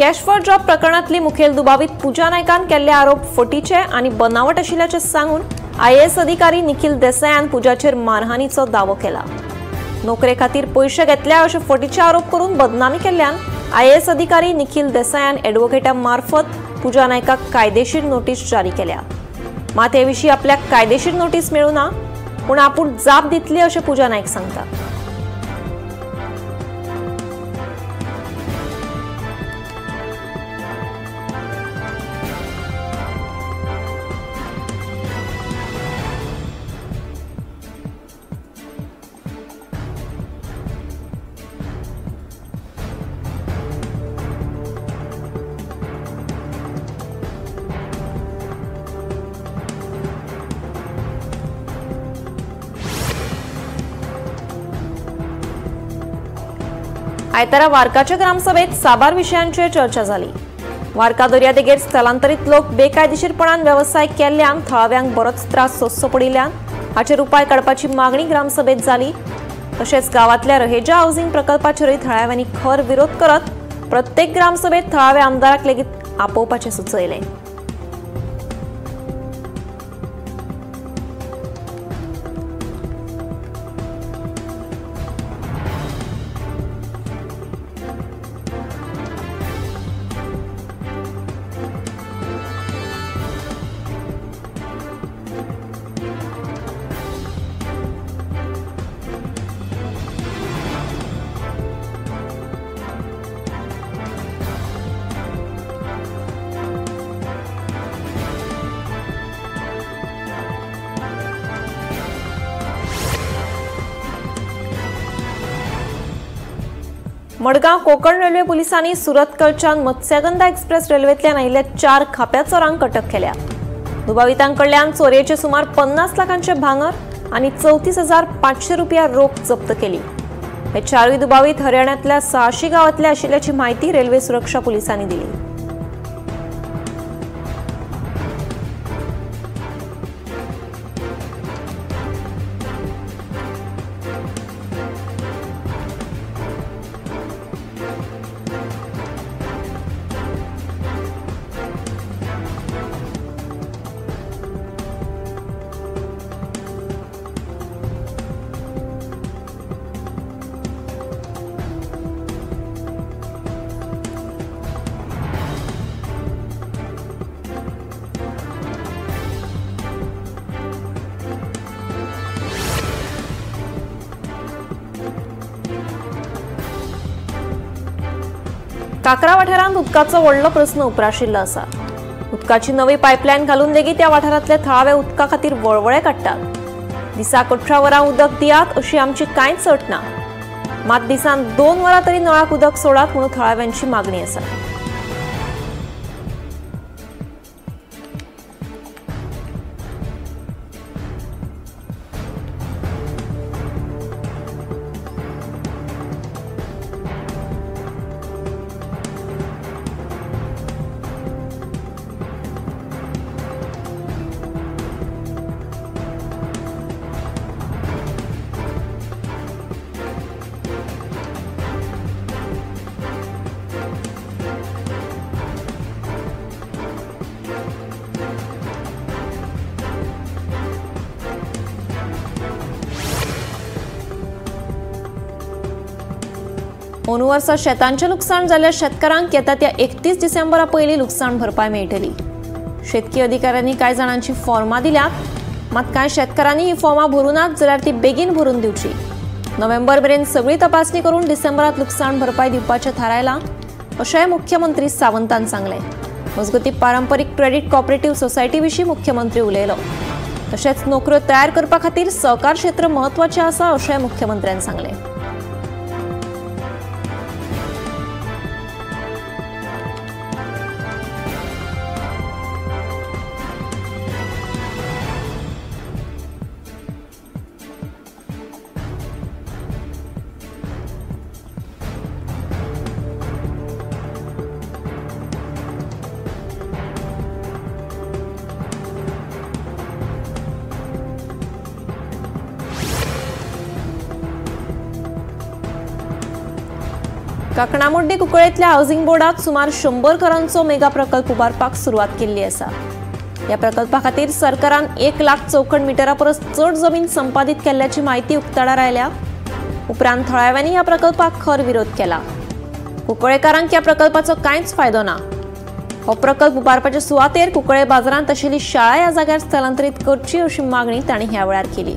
Cash for job प्रकरणातली मुखेल दुबावीत पूजा नायकान केल्ले आरोप फटीचे आणि बनावट आशिल्ल्याचे सांगून IAS अधिकारी निखिल देसायान पूजाचेर मारहाणीचो दावो केला। नोकरे खातीर पयशे घेतल्या अशे फटीचे आरोप करून बदनामी केल्ल्यान IAS अधिकारी निखिल देसायान एडवोकेटा मार्फत पूजा नायकाक कायदेशीर नोटीस जारी केल्या। मात हे विशीं आपल्याक कायदेशीर नोटीस मेळूना, पूण आपूण जाप दितली अशें पूजा नायक सांगता। आयतारा वार्काच्या ग्रामसभेत साबार विशयांचेर चर्चा जाली। वार्का दर्यादेगेर स्थलांतरीत लोक बेकायदेशीरपणान वेवसाय केल्ल्यान थळाव्यांक बरोच त्रास सोंसचो पडिल्ल्यान हाचेर उपाय काडपाची मागणी ग्रामसभेत जाली। तशेंच गांवांतल्या रहेजा हावसिंग प्रकल्पाचेरय थळाव्यांनी खर विरोध करत प्रत्येक ग्रामसभेत थळाव्या आमदाराक लेगीत आपोवपाचें सुचयलें। मडगांव कोकण रेल्वे पुलिसांनी सुरत कडच्यान मत्स्यगंधा एक्सप्रेस रेल्वेंतल्यान आयिल्ल्या 4 खाप्या चोरांक अटक केल्या। दुबावितांकडल्यान चोरयेचे सुमार 50 लाखांचे भांगर आणि 34,500 रुपया रोख जप्त केली। हे 4 दुबावित हरियाणांतल्या 600 गावांतले आशिल्ल्याची माहिती रेल्वे सुरक्षा पुलिसांनी दिली। काकरा वाठारांत उदकाचो व्हडलो प्रस्न उप्राशिल्लो आसा। उदकाची नवी पायपलायन घालून लेगीत त्या वाठारांतले थळावे उदका खातीर वळवळे काडटात। दिसाक 18 वरां उदक दियात अशी आमची कांयच अट ना, मात दिसान 2 वरां तरी नळाक उदक सोडात म्हणून थळाव्यांची मागणी आसा। अंदू वर्सा शेतांचे लुकसाण जाल्ल्या शेतकारांक येता त्या 31 डिसेंबरा पयलीं लुकसाण भरपाय मेळटली। शेतकी अधिकाऱ्यांनी कांय जाणांची फॉर्मां दिल्यात, मात कांय शेतकारांनी ही फॉर्मां भरूनात जाल्यार ती बेगीन भरून दिवची। नोव्हेंबर मेरेन सगळी तपासणी करून डिसेंबरांत लुकसाण भरपाय दिवपाचें थारायलां, अशेंय मुख्यमंत्री सावंतान सांगलें। मजगतीं पारंपरीक क्रेडीट कॉपरेटिव्ह सोसायटी विशीं मुख्यमंत्री उलयलो। तशेंच नोकऱ्यो तयार करपा खातीर सहकार क्षेत्र म्हत्वाचें आसा अशेंय मुख्यमंत्र्यान सांगलें। काकणामोड्डी कुंकळेंतल्या हाऊसिंग बोर्डात सुमार 100 घरांचो मेगा प्रकल्प उबारपाक सुरवात केल्ली आसा। ह्या प्रकल्पा खातीर सरकारान 1 लाख चौखण मिटरा परस चड जमीन संपादीत केल्ल्याची माहिती उक्ताडार आयल्या। उपरांत थळाव्यांनी ह्या प्रकल्पाक खर विरोध केला। कुंकळेकारांक ह्या प्रकल्पाचो कांयच फायदो ना। हो प्रकल्प उबारपाचे सुवातेर कुंकळे बाजारांत आशिल्ली शाळा ह्या जाग्यार स्थलांतरीत करची अशी मागणी तांणी ह्या वेळार केली।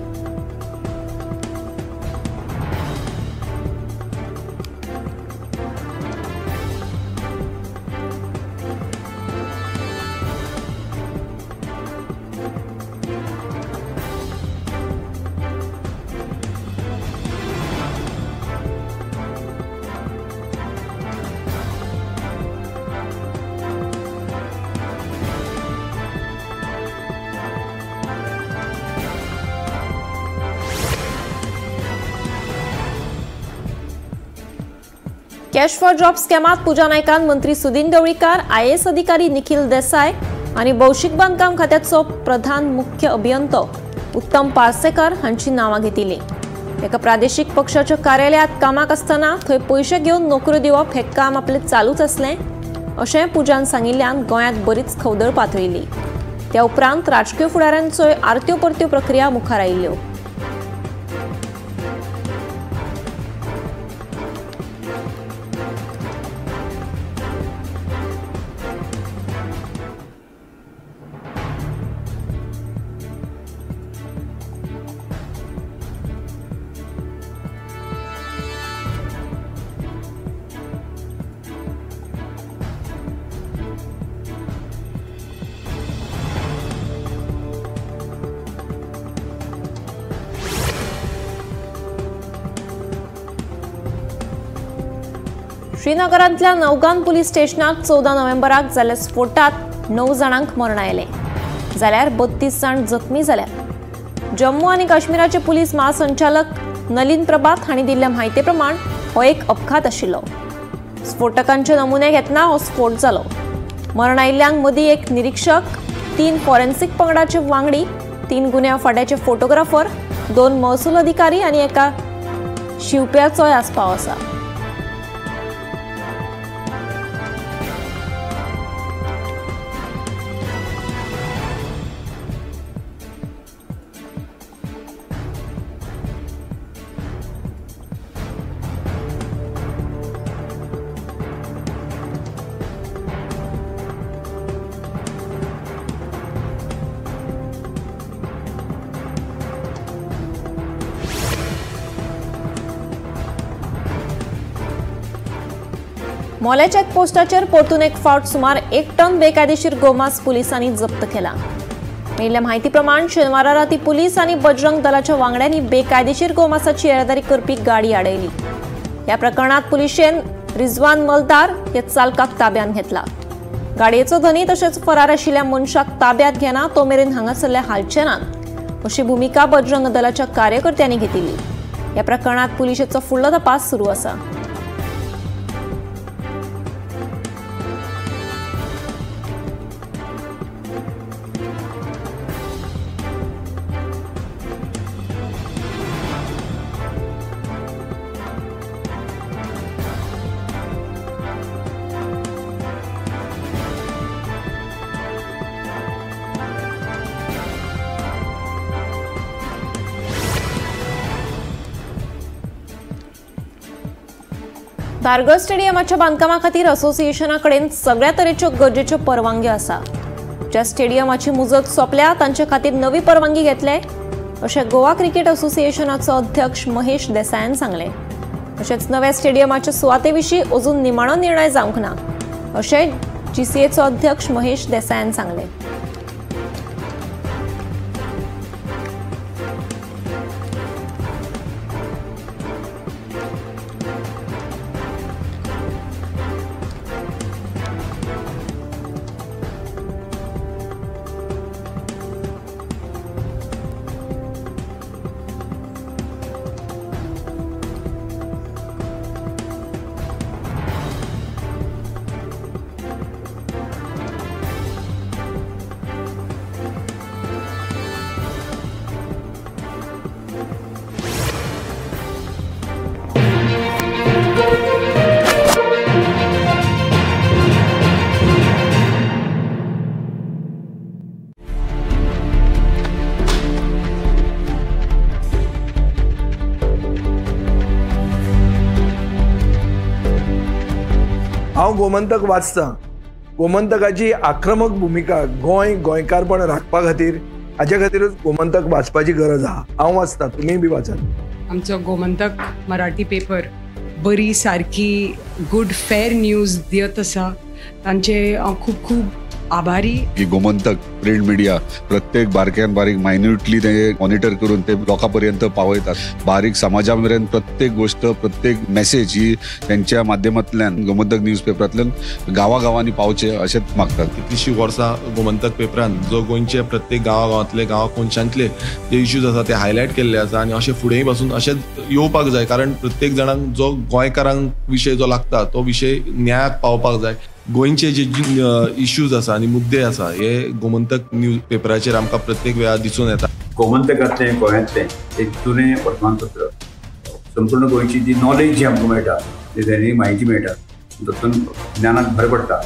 कॅश फॉर जॉब स्कॅमात पूजा नायकान मंत्री सुदीन ढवळीकार, IAS अधिकारी निखिल देसाय आणि भौशीक बांदकाम खात्याचो प्रधान मुख्य अभियंतो उत्तम पार्सेकर हांची नांवां घेतिल्ली। एका प्रादेशीक पक्षाच्या कार्यालयात कामाक आसतना थंय पयशे घेवन नोकऱ्यो दिवप हे काम आपले चालूच असलें अशें पूजान सांगिल्ल्यान गोंयांत बरीच खवदळ पातळिल्ली। त्या उपरांत राजकीय फुडाऱ्यांच्यो आरत्यो परत्यो प्रक्रिया मुखार आयिल्ल्यो। श्रीनगरांतल्या नौगान पुलीस स्टेशनात 14 नोव्हेंबराक जाल्ल्या स्फोटात 9 जाणांक मरण आयलें, जाल्यार 32 जाण जखमी जाल्यात। जम्मू आनी काश्मीराचे पुलीस महासंचालक नलिन प्रभात हांणी दिल्ल्या म्हायती प्रमाण हो एक अपघात आशिल्लो। स्फोटकांचे नमुने घेतना हो स्फोट जालो। मरण आयिल्ल्यांक मदीं एक निरीक्षक, 3 फॉरेन्सिक पंगडाचे वांगडी, 3 गुन्यांव फाट्याचे फोटोग्राफर, 2 महसूल अधिकारी आनी एका शिवप्याचोय आस्पाव आसा। मोले चेकपोस्टाचेर परतून एक फावट सुमार 1 टन बेकायदेशीर गोमांस पुलिसांनी जप्त केला। मेळिल्ल्या म्हायती प्रमाण शेनवारा राती पुलीस आनी बजरंग दलाच्या वांगड्यांनी बेकायदेशीर गोमांसाची येरादारी करपी गाडी आडयली। ह्या प्रकरणात पुलिशेन रिजवान मलदार हे चालकाक ताब्यात घेतला। गाडयेचो धनी तशेंच फरार आशिल्ल्या मनशाक ताब्यात घेना तो मेरेन हांगासरले हालचे नात अशी भुमिका बजरंग दलाच्या कार्यकर्त्यांनी घेतिल्ली। ह्या प्रकरणात पुलिशेचो फुडलो तपास सुरू आसा। धारगळ स्टेडियमाच्या बांदकामा खातीर असोसिएशना कडेन सगळ्या तरेच्यो गरजेच्यो परवानग्यो आसा। ज्या स्टेडियमाची मुजत सोंपल्या तांचे खातीर नवी परवानगी घेतले अशें गोवा क्रिकेट असोसिएशनाचो अध्यक्ष महेश देसायान सांगले। तशेंच नव्या स्टेडियमाच्या सुवाते विशीं अजून निमाणो निर्णय जावंक ना अशें GCAचो अध्यक्ष महेश देसायान सांगले। हांव गोमंतक वाचतां. गोमंतकाची आक्रमक भूमिका गोंयकारपण राखपा खातीर हाचे खातीरच गोमंतक वाचपाची गरज आहा. हांव वाचतां, तुमीय बी वाचात. आमचो गोमंतक मराठी पेपर बरी सारकी गुड फेर न्यूज दियत आसा. तांचे खूब खूब आभारी. की गोमंतक प्रिंट मिडिया प्रत्येक बारक्यान बारीक मायन्युटली ते मॉनिटर करून ते लोकांपर्यंत पावयतात. बारीक समाजा मेरेन प्रत्येक गोष्ट प्रत्येक मेसेज ही त्यांच्या माध्यमांतल्यान गोमंतक न्यूज पेपरांतल्यान गांवागांवांनी पावचे अशेंच मागतात. कितलींशीं वर्सां गोमंतक पेपरान जो गोंयचे प्रत्येक गांवांतले कोनशांतले जे इश्यूज आसा ते हायलायट केल्ले आसा आनी अशें फुडेंय पासून अशेंच येवपाक जाय. कारण प्रत्येक जाणांक जो गोंयकारांक विशय जो लागता तो विशय न्यायाक पावपाक जाय. गोंयचे जे इश्यूज आसा आनी मुद्दे आसा हे गोमंतक न्यूज पेपराचेर आमकां प्रत्येक वेळार दिसून येता. गोमंतकांतलें गोंयांतलें एक जुनें वर्तमानपत्र संपूर्ण गोंयची जी नॉलेज जी आमकां मेळटा ती दैनीक म्हायती मेळटा तातूंत ज्ञानाक भर पडटा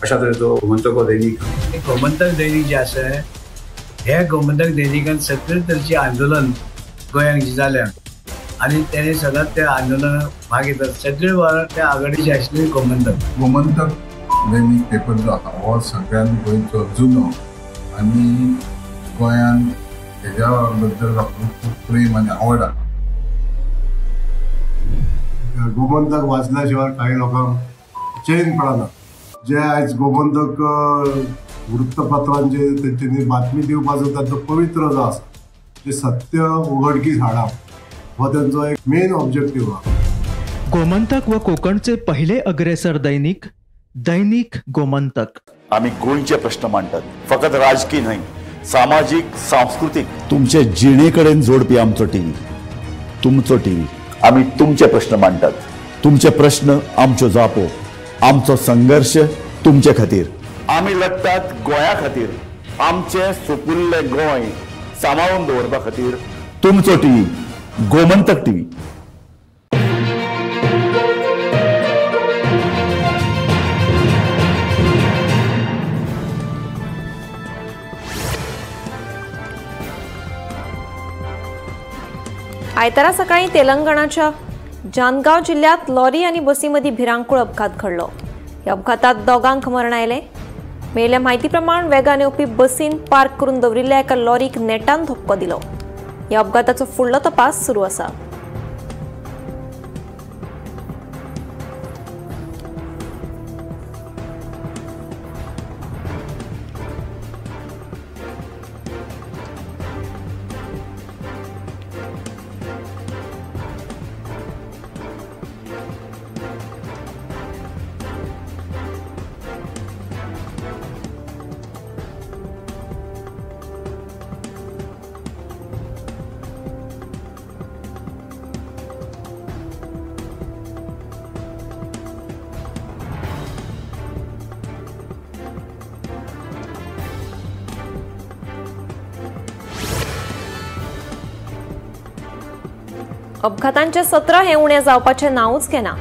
अशा तरेचो गोमंतक हो दैनीक. गोमंतक दैनीक जे आसा हे गोमंतक दैनिकान सगळे तरेची आंदोलन गोंयांत जी जाल्या आनी तेणे सदांच त्या आंदोलनाक भाग घेतात. सगळे वेळार त्या आघाडीचे आशिल्ले गोमंतक दैनीक पेपर जो आसा हो सगळ्यान गोंयचो जुनो आनी गोंयान हेज्या बद्दल लोकांक खूब प्रेम आनी आवड आसा. गोमंतक वाचल्या शिवाय काही लोकांक चैन पडना. जे आयज गोमंतक वृत्तपत्रांचे तेंच्यांनी बातमी दिवपाचो तांचो पवित्र जो आसा ते सत्य उघडकीस हाडप हो त्यांचो एक मेन ऑब्जेक्टिव्ह आहा. गोमंतक व कोकणचे पहिले अग्रेसर दैनिक दैनिक गोमंतक. आम्ही गोंयचे प्रश्न मांडतात, फकत राजकीय नाही, सामाजिक सांस्कृतिक. तुमचे जिणेकडेन जोडपी आमचो टीव्ही, तुमचो टीव्ही. आम्ही तुमचे प्रश्न मांडतात. तुमचे प्रश्न आमच्यो जापो, आमचो संघर्ष तुमचे खातीर. आम्ही लढतात गोंया खातीर. आमचे सोपुल्ले गोंय सांबाळून दवरपा खातीर तुमचो टीव्ही गोमंतक टीव्ही. आयतारा सकाळी तेलंगणाच्या जानगाव जिल्ह्यात लॉरी आणि बसीमध्ये भिरांकूळ अपघात घडलो. या अपघातात दोघांक मरण आयले. मेळिल्ल्या म्हायती प्रमाण वेगान येवपी बसीन पार्क करून दवरिल्ल्या एका लॉरीक नेटान धक्को दिलो. या अपघाताचो फुडलो तपास सुरू आसा. अपघातांचे सत्र हे उणे जावपाचे नांवच घेना.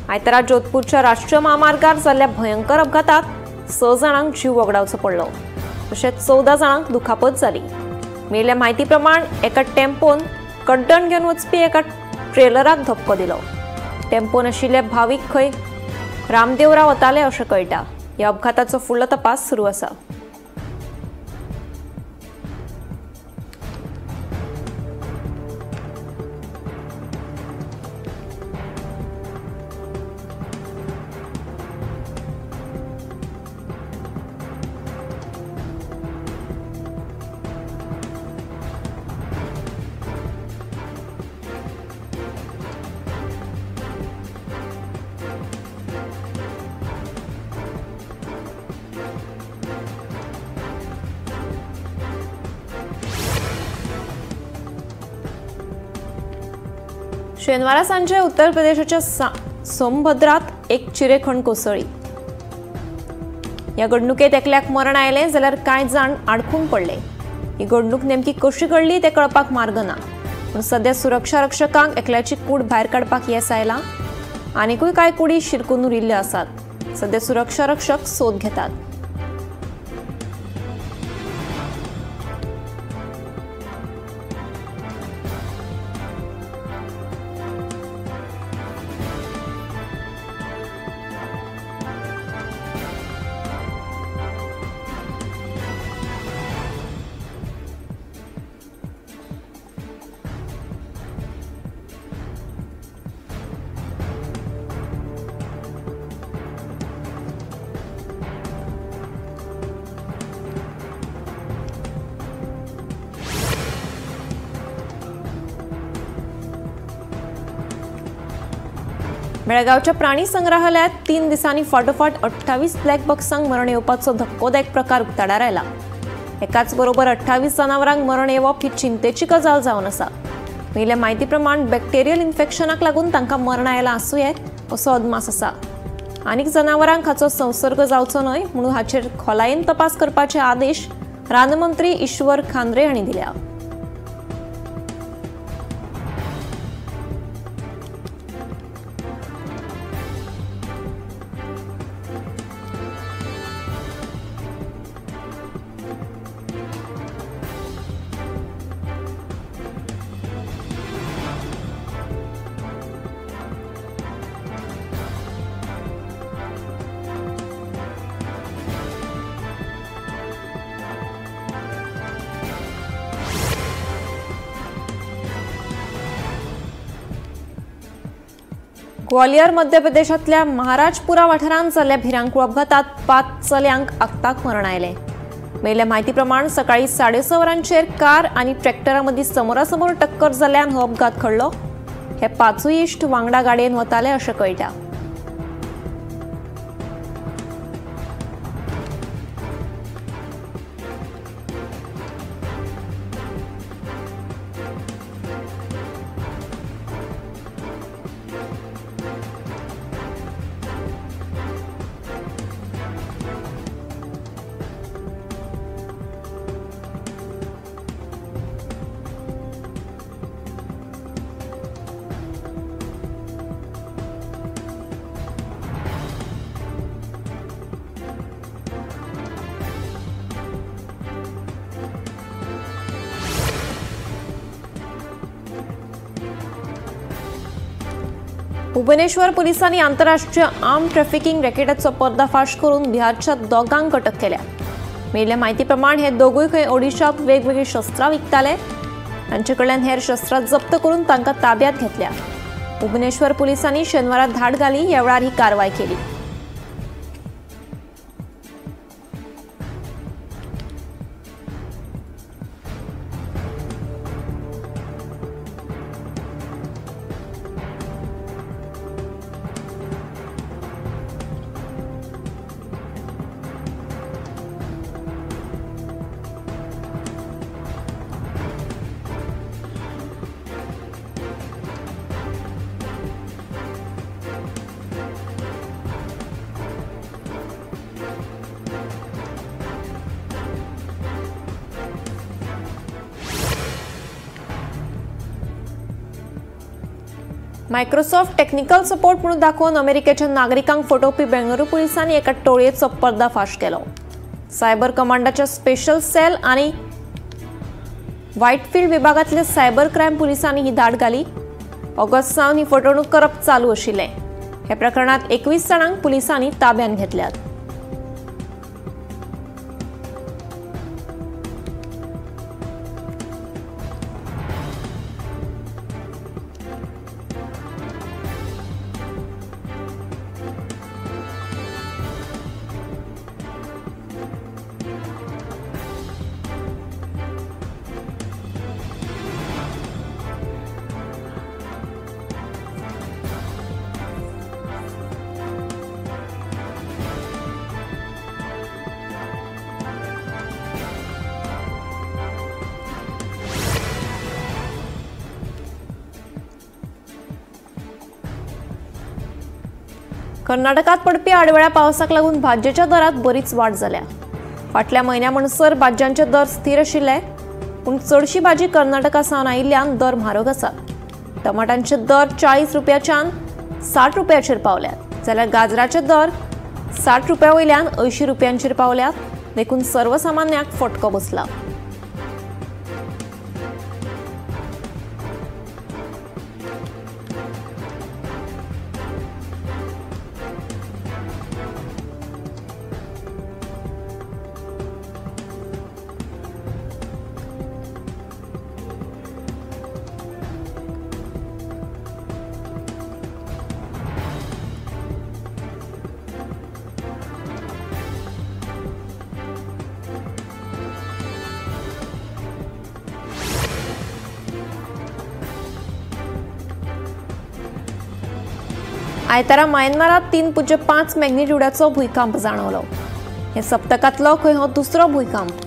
आयतारा जोधपूरच्या राष्ट्रीय महामार्गार जाल्ल्या भयंकर अपघातात 6 जाणांक जीव वगडावचो पडलो. तशेंच 14 जाणांक दुखापत जाली. मेळिल्ल्या म्हायती प्रमाण एका टेम्पोन कड्डण घेवन वचपी एका ट्रेलराक धक्को दिलो. टेम्पोन आशिल्ले भावीक खंय रामदेवरा वताले अशें कळटा. ह्या अपघाताचो फुडलो तपास सुरू आसा. शेनवारा सांजे उत्तर प्रदेशाच्या सोमभद्रात एक चिरेखंड कोसळ्ळी. या घडणुकेत एकल्याक मरण आयले जाल्यार कांय जाण आडकून पडले. ही घडणूक नेमकी कशी घडली ते कळपाक मार्ग ना. पूण सध्या सुरक्षा रक्षकांक एकल्याची कूड भायर काडपाक येस आयला. आनीकूय कांय कुडी शिरकून उरिल्ल्यो आसात. सध्या सुरक्षा रक्षक सोद घेतात. बेळगावच्या प्राणी संग्रहालयात 3 दिसांनी फाटोफाट 28 ब्लॅक बॉक्सांक मरण येवपाचो धक्कोदायक प्रकार उक्ताडार आयला. एकाच बरोबर 28 जनावरांक मरण येवप ही चिंतेची गजाल जावन आसा. मेल्या म्हायती प्रमाण बॅक्टेरियल इन्फेक्शनाक लागून तांकां मरण आयला आसूं येत असो अदमास आसा. आनीक जनावरांक हाचो संसर्ग जावचो न्हय म्हणून हाचेर खोलायेन तपास करपाचे आदेश रानमंत्री ईश्वर खांद्रे हांणी दिल्या. ग्वालियर मध्य प्रदेशातल्या महाराजपुरा वाठारांत जाल्ल्या भिरांकूळ अपघातात 5 चल्यांक आगताक मरण आयलें. मेल्या म्हायती प्रमाण सकाळी 6:30 वरांचेर कार आनी ट्रॅक्टरा मदीं समोरासमोर टक्कर जाल्ल्यान हो अपघात घडलो. हे 5 इश्ट वांगडा गाडयेन वताले अशें कळटा. भुवनेश्वर पोलिसांनी आंतरराष्ट्रीय आर्म ट्रॅफिकिंग रॅकेटाचो पर्दाफाश करून बिहारच्या दोगांक अटक केल्या. मेल्ल्या म्हायती प्रमाण हे दोगूय खंय ओडिशात वेगवेगळी शस्त्रां विकताले. तांचे कडल्यान हेर शस्त्रां जप्त करून तांकां ताब्यात घेतल्या. भुवनेश्वर पोलिसांनी शेनवारा धाड घाली. ह्या वेळार ही कारवाय केली. मायक्रोसॉफ्ट टेक्निकल सपोर्ट म्हणून दाखवून अमेरिकेच्या नागरिकांक फटोवपी बेंगळुरू पोलिसांनी एका टोळयेचो पर्दाफाश केलो. सायबर कमांडाच्या स्पेशल सेल आनी व्हायटफिल्ड विभागातल्या सायबर क्रायम पोलिसांनी ही धाड घाली. ऑगस्ट सावन ही फटवणूक करप चालू आशिल्लें. ह्या प्रकरणात 21 जाणांक पोलिसांनी ताब्यात घेतल्यात. कर्नाटकात पडपी आडवेळ्या पावसाक लागून भाज्जेच्या दरात बरीच वाड जाल्या. फाटल्या म्हयन्या म्हणसर भाज्यांचे दर स्थिर आशिल्ले, पूण चडशी भाजी कर्नाटका सावन आयिल्ल्यान दर म्हारग आसा. टमाटांचे दर 40 रुपयाच्यान 60 रुपयाचेर पावल्यात, जाल्यार गाजराचे दर 60 रुपया वयल्यान 80 रुपयांचेर पावल्यात. देखून सर्वसामान्याक फटको बसला. आयतारा म्यानमारात 3.5 मॅग्निट्यूडाचो भूकंप जाणवलो. हे सप्तकातलो खंय हो दुसरो भूकंप.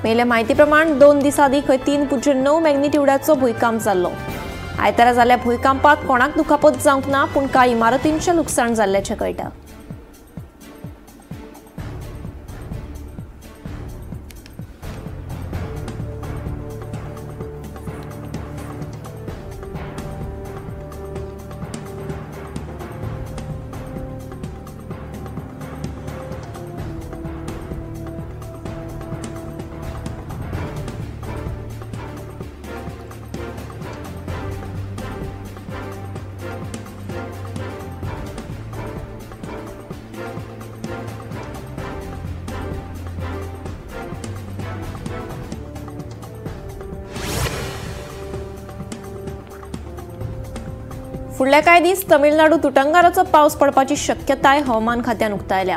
मेल्या म्हायती प्रमाण 2 दीस आदीं खंय 3.9 मॅग्निट्यूडाचो भूकंप जाल्लो. आयतारा जाल्ल्या भूकंपात कोणाक दुखापत जावंक ना, पूण कांय इमारतींचें लुकसाण जाल्ल्याचें कळटा. फुडल्या कांय दीस तमिळनाडूत उटंगाराचो पावस पडपाची शक्यताय हवामान खात्यान उक्तायल्या.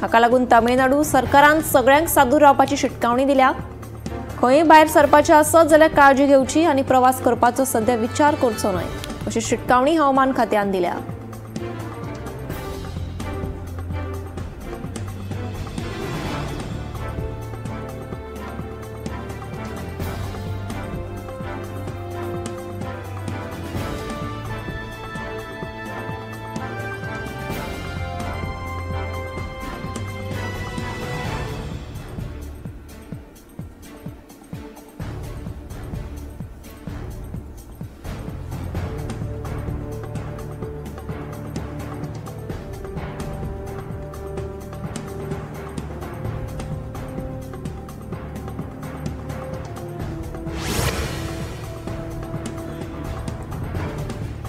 हाका लागून तमिळनाडू सरकारान सगळ्यांक सादूर रावपाची शिटकावणी दिल्या. खंय भायर सरपाचें आसत जाल्यार काळजी घेवची आनी प्रवास करपाचो सध्या विचार करचो न्हय, अशी शिटकावणी हवामान खात्यान दिल्या.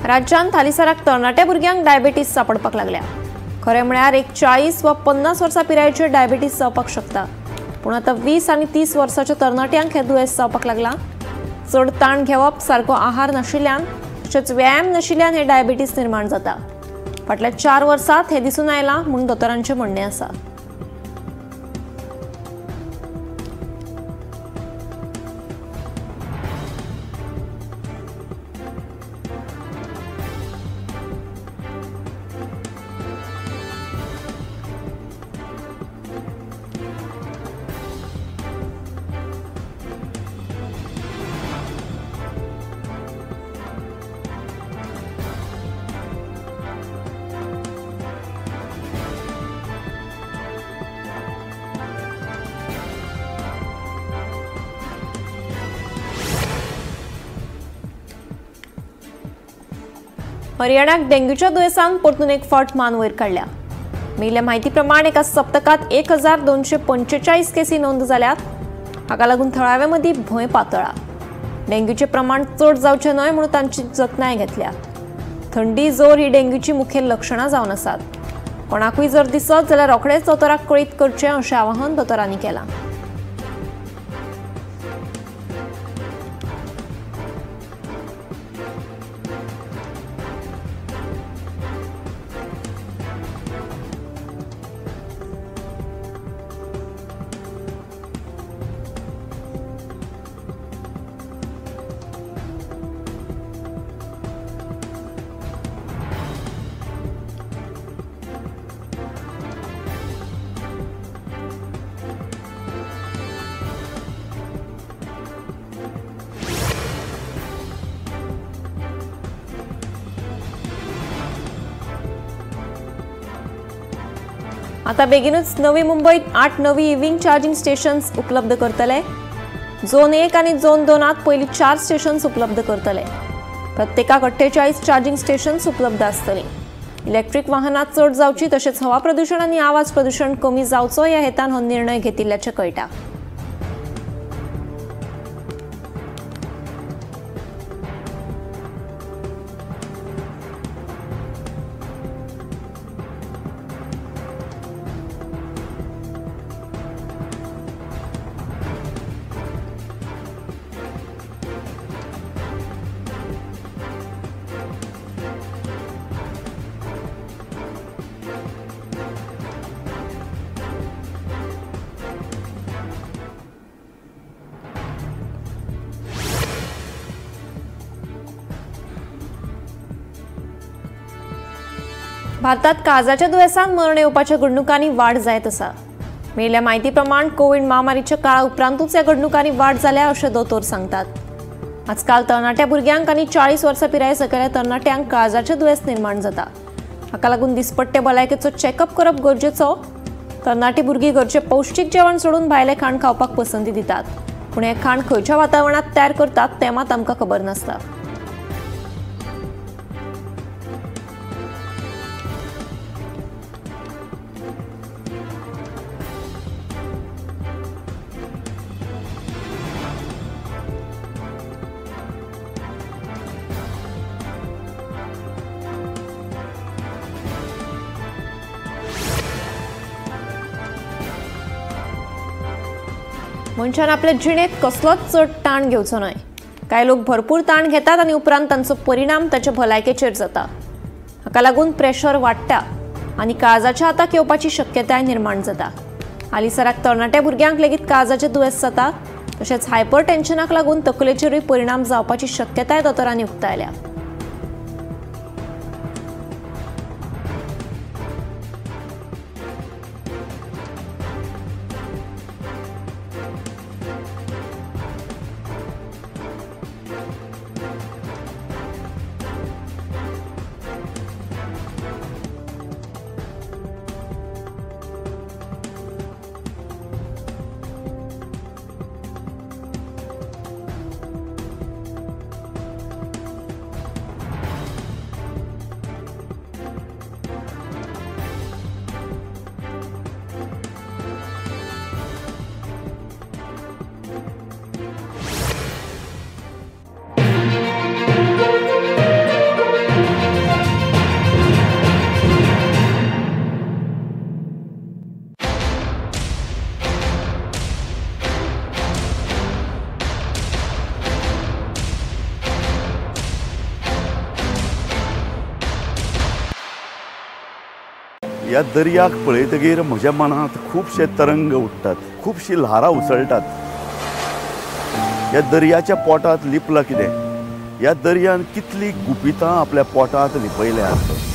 राज्यांत हालीसराक तरणाट्या भुरग्यांक डायबिटीस सांपडपाक लागल्या. खरें म्हळ्यार एक 40 वा 50 वर्सां पिरायेचेर डायबिटीस जावपाक शकता, पूण आतां 20 आनी 30 वर्सांच्या तरणाट्यांक हें दुयेंस जावपाक लागलां. चड ताण घेवप, सारको आहार नाशिल्ल्यान तशेंच व्यायाम नाशिल्ल्यान हें डायबिटीस निर्माण जाता. फाटल्या 4 वर्सांत हें दिसून आयलां म्हूण दोतोरांचें म्हणणें आसा. हरियाणाक डेंग्यूच्या दुयेंसान परतून एक फावट मान वयर काडल्या. मेल्ल्या म्हायती प्रमाण एका सप्तकात 1245 केसी नोंद जाल्यात. हाका लागून थळाव्या मदीं भंय पातळ्ळा. डेंग्यूचे प्रमाण चड जावचें न्हय म्हणून तांची जतनाय घेतल्या. थंडी, जोर ही डेंग्यूची मुखेल लक्षणां जावन आसात. कोणाकूय जर दिसत जाल्यार रोखडेच दोतोराक कळीत करचें अशें आवाहन दोतोरांनी केलां. आता बेगीनच नवी मुंबईत 8 नवी इव्हिंग चार्जिंग स्टेशन्स उपलब्ध करतले. झोन 1 आणि झोन 2 पयली 4 स्टेशन्स उपलब्ध करतले. प्रत्येकाक 48 चार्जिंग स्टेशन्स उपलब्ध आसतली. इलेक्ट्रिक वाहनां चड जावची तशेंच हवा प्रदूषण आनी आवाज प्रदूषण कमी जावचो ह्या हेतान हो निर्णय घेतिल्ल्याचें कळटा. भारतात काळजाच्या दुयेंसान मरण येवपाच्या घडणुकांनी वाढ जायत आसा. मेळिल्ल्या म्हायती प्रमाण कोविड महामारीच्या काळा उपरांतूच ह्या घडणुकांनी वाढ जाल्या अशें दोतोर सांगतात. आजकाल तरणाट्या भुरग्यांक आनी 40 वर्सां पिराये सकयल्या तरणाट्यांक काळजाचें दुयेंस निर्माण जाता. हाका लागून दिसपट्टे भलायकेचो चॅकअप करप गरजेचो. तरणाटी भुरगीं घरचें पौश्टीक जेवण सोडून भायलें खाण खावपाक पसंती दितात. पूण हें खाण खंयच्या वातावरणात तयार करतात तें मात आमकां खबर नासता. मनशान आपल्या जिणेत कसलोच चड ताण घेवचो न्हय. कांय लोक भरपूर ताण घेतात आनी उपरांत तांचो परिणाम ताच्या भलायकेचेर जाता. हाका लागून प्रेशर वाडटा आनी काळजाच्या आताक येवपाची शक्यताय निर्माण जाता. हालींसराक तरणाट्या भुरग्यांक लेगीत काळजाचें दुयेंस जाता. तशेंच हायपर टेन्शनाक लागून तकलेचेरूय परिणाम जावपाची शक्यताय दोतोरांनी उक्तायल्या. ह्या दर्याक पळयतकीर म्हज्या मनांत खुबशे तरंग उठतात, खुबशी ल्हारां उसळटात. ह्या दर्याच्या पोटांत लिपलां कितें? ह्या दर्यान कितली गुपितां आपल्या पोटांत लिपयल्यात.